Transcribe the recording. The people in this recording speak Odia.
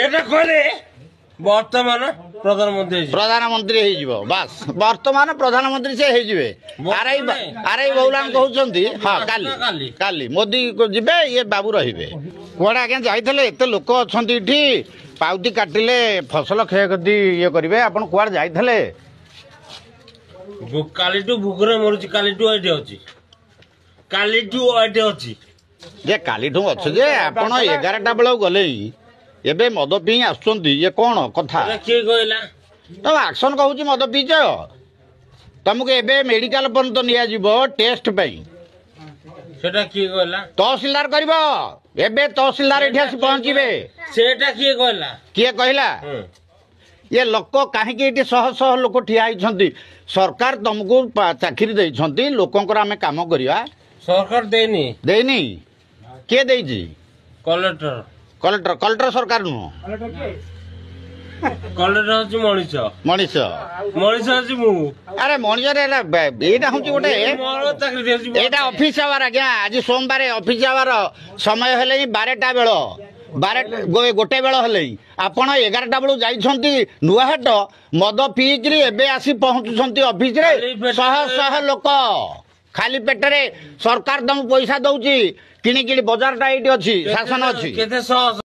এটা কলে বর্তমান প্রধানমନ୍ତ୍ରୀ ହେଇଯିବ ବାସ୍ ବର୍ତ୍ତମାନ ପ୍ରଧାନମନ୍ତ୍ରୀ ସେ ହେଇଯିବେ ଆରଆଇ ବଉଲାନ୍ କହୁଛନ୍ତି ହଁ କାଲି ମୋଦି ଯିବେ ଇଏ ବାବୁ ରହିବେ କୁଆଡ଼େ ଆଜ୍ଞା ଯାଇଥିଲେ ଏତେ ଲୋକ ଅଛନ୍ତି ଏଠି ପାଉତି କାଟିଲେ ଫସଲ କ୍ଷୟକ୍ଷତି ଇଏ କରିବେ ଆପଣ କୁଆଡ଼େ ଯାଇଥିଲେ କାଲିଠୁ ଭୋକରେ ମରୁଛି କାଲିଠୁ ଏଠି ଅଛି ଯେ କାଲିଠୁ ଅଛି ଯେ ଆପଣ 11ଟା ବେଳକୁ ଗଲେ ଏବେ ମଦ ପିଇ ଆସୁଛନ୍ତି ଇଏ କ'ଣ କଥା କିଏ କହିଲା ତ ଆକ୍ସନ କହୁଛି ମଦ ପିଇଛ ତମକୁ ଏବେ ମେଡିକାଲ ପର୍ଯ୍ୟନ୍ତ ନିଆଯିବ ଟେଷ୍ଟ ପାଇଁ ସେଟା କିଏ କହିଲା ତହସିଲଦାର କରିବ ଏବେ ତହସିଲଦାର ଏଠି ଆସି ପହଞ୍ଚିବେ ସେଟା କିଏ କହିଲା ये लोक कहीं शह शह लोक ठिया होती सरकार तुमको चाकरी देइछंती लोकंकर आमे काम करिया सरकार देनी किए देइछि कलेक्टर सरकार नु कलेक्टर होची मनीष मु अरे मनीष रे एटा होची गोटे एटा ऑफिस आवर आज्ञा आज सोमवार ऑफिस आवर समय हेले 12टा बेल 12 गोटे बेल हेले आपण 11टा बेलू जाइछंती नुआहाट मद पीकरी एबे आसी पहुंचुछंती ऑफिस रे शह शह लोक खाली पेटरे सरकार तुम पैसा दउची किणी किणी बाजार टा एटी अछि शासन अछि